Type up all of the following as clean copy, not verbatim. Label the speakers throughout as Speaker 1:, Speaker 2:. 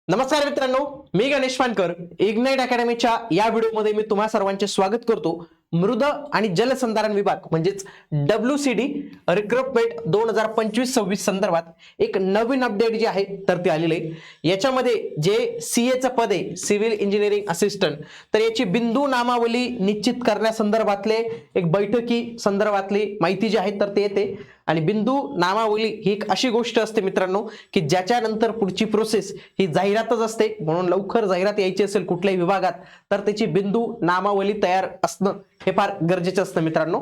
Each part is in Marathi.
Speaker 1: नमस्कार मित्रांनो, मी गणेश वानकर. इग्नाइट अकॅडमीच्या या व्हिडिओमध्ये मी तुम्हा सर्वांचे स्वागत करतो. मृद आणि जलसंधारण विभाग म्हणजेच WCD रिक्रुटमेंट 2025-26 संदर्भात एक नवीन अपडेट जे आहे तर ते आलेले आहे. याच्यामध्ये जे CA चं पद आहे, सिव्हिल इंजिनिअरिंग असिस्टंट, तर याची बिंदू नामावली निश्चित करण्यासंदर्भातले एक बैठकी संदर्भातली माहिती जी आहे तर ते येते. आणि बिंदू नामावली ही एक अशी गोष्ट असते मित्रांनो की ज्याच्यानंतर पुढची प्रोसेस ही जाहिरातच असते. म्हणून लवकर जाहिरात यायची असेल कुठल्याही विभागात तर त्याची बिंदू नामावली तयार असणं हे फार गरजेचं असतं मित्रांनो.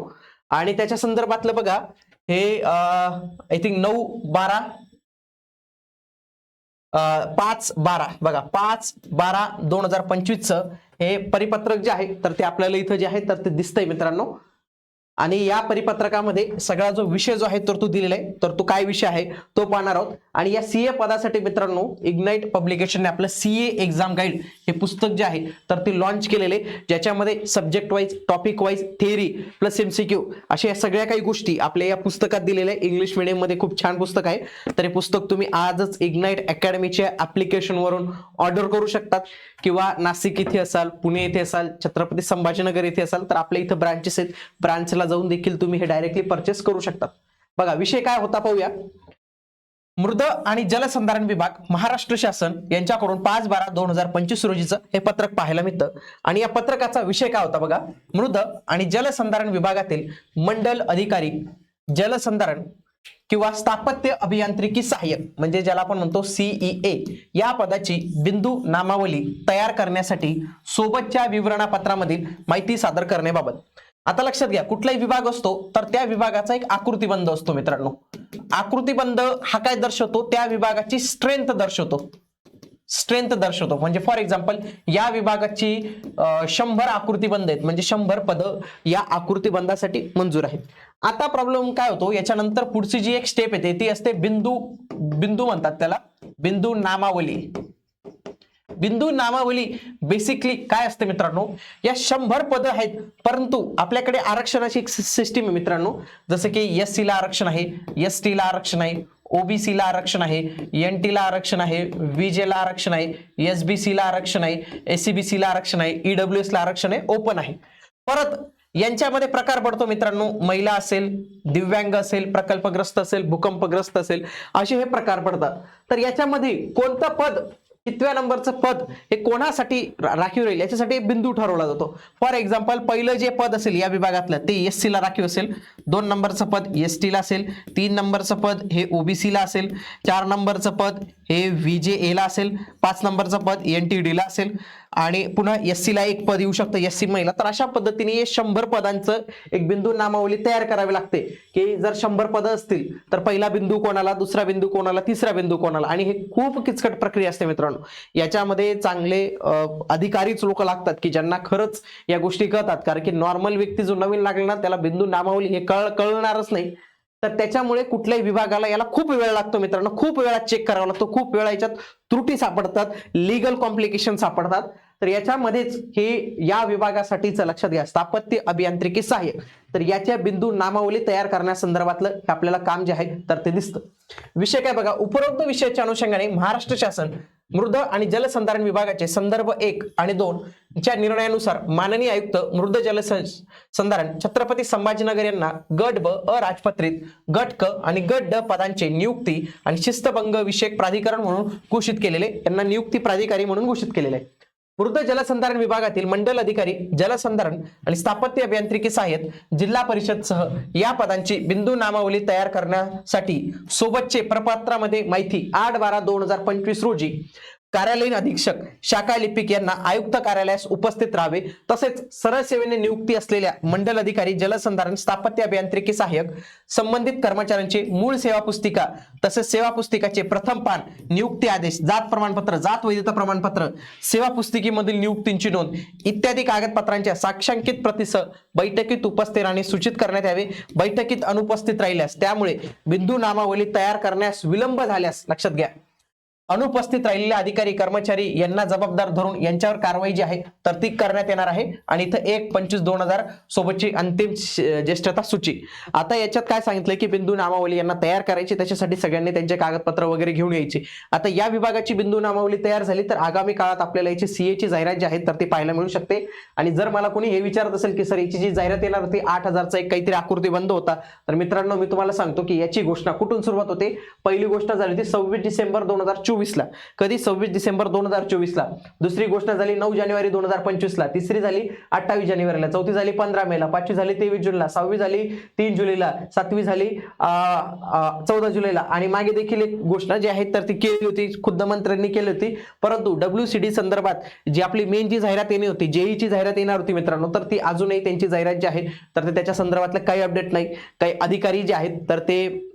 Speaker 1: आणि त्याच्या संदर्भातलं बघा हे आय थिंक 9/12 5/12 बघा 5/12/2025 हे परिपत्रक जे आहे तर ते आपल्याला इथं जे आहे तर ते दिसतंय मित्रांनो. आणि या परिपत्रकामध्ये सगळा जो विषय जो आहे तर तो दिलेला आहे. तर तो काय विषय आहे तो पाहणार आहोत. आणि या CA पदासाठी मित्रांनो इग्नाइट पब्लिकेशनने आपलं CA एक्झाम गाईड हे पुस्तक जे आहे तर ते लॉन्च केलेले, ज्याच्यामध्ये subject wise, topic wise, theory plus MCQ अशा या सगळ्या काही गोष्टी आपल्या या पुस्तकात दिलेल्या आहे. इंग्लिश मीडियम मध्ये खूप छान पुस्तक आहे. तर हे पुस्तक तुम्ही आजच इग्नाइट अकॅडमीच्या ऍप्लिकेशन वरून ऑर्डर करू शकतात. किंवा नाशिक इथे असाल, पुणे येथे असाल, छत्रपती संभाजीनगर येथे असाल तर आपल्या इथं ब्रांचेस आहेत. ब्रांचला जाऊन देखील तुम्ही हे डायरेक्टली परचेस करू शकता. बघा विषय काय होता पाहूया. मृद आणि जलसंधारण विभाग महाराष्ट्र शासन यांच्याकडून 5/12/2025 रोजीचं हे पत्रक पाहायला मिळतं. आणि या पत्रकाचा विषय काय होता बघा. मृद आणि जलसंधारण विभागातील मंडल अधिकारी जलसंधारण किंवा स्थापत्य अभियांत्रिकी सहाय्यक म्हणजे ज्याला आपण म्हणतो CEA या पदाची बिंदू नामावली तयार करण्यासाठी सोबतच्या विवरणपत्रामधील माहिती सादर करण्याबाबत. आता लक्षात घ्या, कुठलाही विभाग असतो तर त्या विभागाचा एक आकृतिबंध असतो मित्रांनो. आकृतिबंध हा काय दर्शवतो, त्या विभागाची स्ट्रेंथ दर्शवतो. म्हणजे फॉर एक्झाम्पल या विभागाची 100 आकृतिबंध आहेत म्हणजे 100 पद या आकृतिबंधासाठी मंजूर आहेत. आता प्रॉब्लेम काय होतो, याच्यानंतर पुढची जी एक स्टेप येते ती असते बिंदू म्हणतात त्याला बिंदू नामावली. बिंदू नामावली बेसिकली काय असते मित्रांनो, या 100 पद आहेत परंतु आपल्याकडे आरक्षणाची एक सिस्टीम आहे मित्रांनो. जसं की SC ला आरक्षण आहे, ST ला आरक्षण आहे, OBC ला आरक्षण आहे, NT ला आरक्षण आहे, VJ ला आरक्षण आहे, SBC ला आरक्षण आहे, SCBC ला आरक्षण आहे, EWS ला आरक्षण आहे, ओपन आहे. परत यांच्यामध्ये प्रकार पडतो मित्रांनो, महिला असेल, दिव्यांग असेल, प्रकल्पग्रस्त असेल, भूकंपग्रस्त असेल, असे हे प्रकार पडतात. तर याच्यामध्ये कोणतं पद, कितव्या नंबरचं पद हे कोणासाठी राखीव राहील याच्यासाठी बिंदू ठरवला जातो. फॉर एक्झाम्पल पहिलं जे पद असेल या विभागातलं ते SC ला राखीव असेल, 2 नंबरचं पद ST ला असेल, 3 नंबरचं पद हे OBC ला असेल, 4 नंबरचं पद हे VJA ला असेल, 5 नंबरचं पद NTD ला असेल आणि पुन्हा SC ला एक पद येऊ शकतं SC महिला. तर अशा पद्धतीने 100 पदांचं एक बिंदू नामावली तयार करावी लागते. की जर 100 पद असतील तर पहिला बिंदू कोणाला, दुसरा बिंदू कोणाला, तिसरा बिंदू कोणाला. आणि हे खूप किचकट प्रक्रिया असते मित्रांनो. याच्यामध्ये चांगले अधिकारीच लोक लागतात की ज्यांना खरंच या गोष्टी कळतात. कारण की नॉर्मल व्यक्ती जो नवीन लागला ना त्याला बिंदू नामावली हे कळणारच नाही. तर त्याच्यामुळे कुठल्याही विभागाला याला खूप वेळ लागतो मित्रांनो. खूप वेळा चेक करावा लागतो, खूप वेळा याच्यात त्रुटी सापडतात, लीगल कॉम्प्लिकेशन सापडतात. तर याच्यामध्येच हे या विभागासाठीचं लक्षात घ्या स्थापत्य अभियांत्रिकी सहाय्यक. तर याच्या बिंदू नामावली तयार करण्यासंदर्भातलं आपल्याला काम जे आहे तर ते दिसतं. विषय काय बघा, उपरोक्त विषयाच्या अनुषंगाने महाराष्ट्र शासन मृद आणि जलसंधारण विभागाचे संदर्भ 1 आणि 2 च्या निर्णयानुसार माननीय आयुक्त मृद जलसंधारण छत्रपती संभाजीनगर यांना गट ब अराजपत्रित, गट क आणि गट ड पदांचे नियुक्ती आणि शिस्तभंग विषयक प्राधिकरण म्हणून घोषित केलेले, त्यांना नियुक्ती प्राधिकारी म्हणून घोषित केलेले आहे. मृद जलसंधारण विभागातील मंडल अधिकारी जलसंधारण आणि स्थापत्य अभियांत्रिकी सहाय्यक जिल्हा परिषद सह या पदांची बिंदू नामावली तयार करण्यासाठी सोबतचे प्रपत्रामध्ये माहिती 8/12/2025 रोजी कार्यालयीन अधीक्षक शाखा लिपिक यांना आयुक्त कार्यालयास उपस्थित राहावे. तसेच सरळ सेवेने नियुक्ती असलेल्या मंडल अधिकारी जलसंधारण स्थापत्य अभियांत्रिकी सहाय्यक संबंधित कर्मचाऱ्यांची मूळ सेवा पुस्तिका तसेच सेवा पुस्तिकाचे प्रथम पान, नियुक्ती आदेश, जात प्रमाणपत्र, जात वैधता प्रमाणपत्र, सेवा पुस्तिकेमधील नियुक्तींची नोंद इत्यादी कागदपत्रांच्या साक्षांकित प्रतीसह बैठकीत उपस्थित राहणे सूचित करण्यात यावे. बैठकीत अनुपस्थित राहिल्यास त्यामुळे बिंदू नामावली तयार करण्यास विलंब झाल्यास लक्षात घ्या अनुपस्थित राहिलेले अधिकारी कर्मचारी यांना जबाबदार धरून यांच्यावर कारवाई जी आहे तर ती करण्यात येणार आहे. आणि इथं 1/25/2000 सोबतची अंतिम ज्येष्ठता सूची. आता याच्यात काय सांगितलंय की बिंदू नामावली यांना तयार करायची, त्याच्यासाठी सगळ्यांनी त्यांचे कागदपत्र वगैरे घेऊन यायची. आता या विभागाची बिंदू नामावली तयार झाली तर आगामी काळात आपल्याला याची सीए ची जाहिरात जी आहे तर ती पाहायला मिळू शकते. आणि जर मला कोणी हे विचारत असेल की सर याची जी जाहिरात येणार होती 8000चा एक काहीतरी आकृती बंद होता, तर मित्रांनो मी तुम्हाला सांगतो की याची घोषणा कुठून सुरुवात होते. पहिली गोष्ट झाली होती 26 डिसेंबर 2024 ला. कधी 26 डिसेंबर 2024 ला. दुसरी गोष्ट झाली 9 जानेवारी 2025 ला. तिसरी झाली 28 जानेवारीला. चौथी झाली 15 मेला. पाचवी झाली 23 जूनला. सहावी झाली 3 जुलैला. सातवी झाली 14 जुलैला. आणि मागे देखील एक घोषणा जी आहे तर ती केली होती, खुद्द मंत्र्यांनी केली होती. परंतु WCD संदर्भात जी आपली मेन जी जाहिरात येणे होती, जेईची जाहिरात येणार होती मित्रांनो, तर ती अजूनही त्यांची जाहिरात जी आहे तर ते त्याच्या संदर्भातलं काही अपडेट नाही. काही अधिकारी जे आहेत तर ते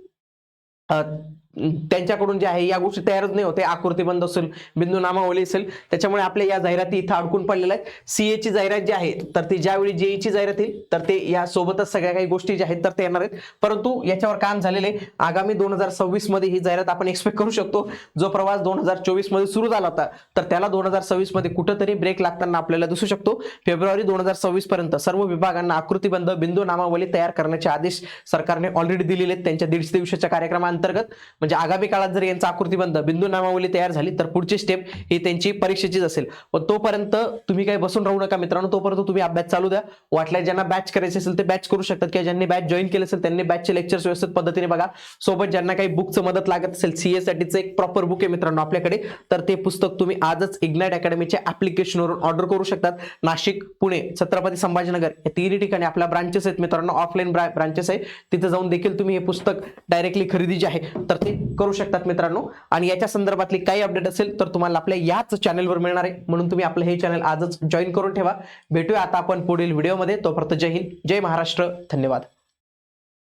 Speaker 1: त्यांच्याकडून जे आहे या गोष्टी तयारच नाही होते. आकृतीबंध असेल, बिंदू नामावली असेल, त्याच्यामुळे आपल्या या जाहिराती इथं अडकून पडलेल्या आहेत. सीए ची जाहिरात जी आहे तर ती ज्यावेळी जेईची जाहिरात येईल तर ते या सोबतच सगळ्या काही गोष्टी ज्या आहेत तर ते येणार आहेत. परंतु याच्यावर काम झालेले आगामी 2026 मध्ये ही जाहिरात आपण एक्सपेक्ट करू शकतो. जो प्रवास 2024 मध्ये सुरू झाला होता तर त्याला 2026 मध्ये कुठेतरी ब्रेक लागताना आपल्याला दिसू शकतो. फेब्रुवारी 2026 पर्यंत सर्व विभागांना आकृतीबंध बिंदू नामावली तयार करण्याचे आदेश सरकारने ऑलरेडी दिलेले आहेत त्यांच्या 150 दिवसाच्या कार्यक्रमाअंतर्गत. म्हणजे आगामी काळात जर यांचा आकृतीबंध बिंदू नामावली तयार झाली तर पुढची स्टेप ही त्यांची परीक्षेचीच असेल. पण तोपर्यंत तुम्ही काही बसून राहू नका मित्रांनो. तोपर्यंत तुम्ही अभ्यास चालू द्या. वाटल्यास ज्यांना बॅच करायचे असेल ते बॅच करू शकतात, किंवा ज्यांनी बॅच जॉईन केले असेल त्यांनी बॅचचे लेक्चर्स व्यवस्थित पद्धतीने बघा. सोबत ज्यांना काही बुकचं मदत लागत असेल, सीए साठीचं एक प्रॉपर बुक आहे मित्रांनो आपल्याकडे, तर ते पुस्तक तुम्ही आजच इग्नाइट अकॅडमीच्या ऍप्लिकेशनवरून ऑर्डर करू शकतात. नाशिक, पुणे, छत्रपती संभाजीनगर या तिन्ही ठिकाणी आपल्या ब्रांचेस आहेत मित्रांनो, ऑफलाईन ब्रांचेस आहे. तिथे जाऊन देखील तुम्ही हे पुस्तक डायरेक्टली खरेदी जी आहे तर ते करू शकतात मित्रांनो. आणि याच्या संदर्भातली काही अपडेट असेल तर तुम्हाला आपल्या याच चॅनलवर मिळणार आहे, म्हणून तुम्ही आपलं हे चॅनल आजच जॉईन करून ठेवा. भेटूया आता आपण पुढील व्हिडिओमध्ये. तोपर्यंत जय हिंद, जय महाराष्ट्र, धन्यवाद.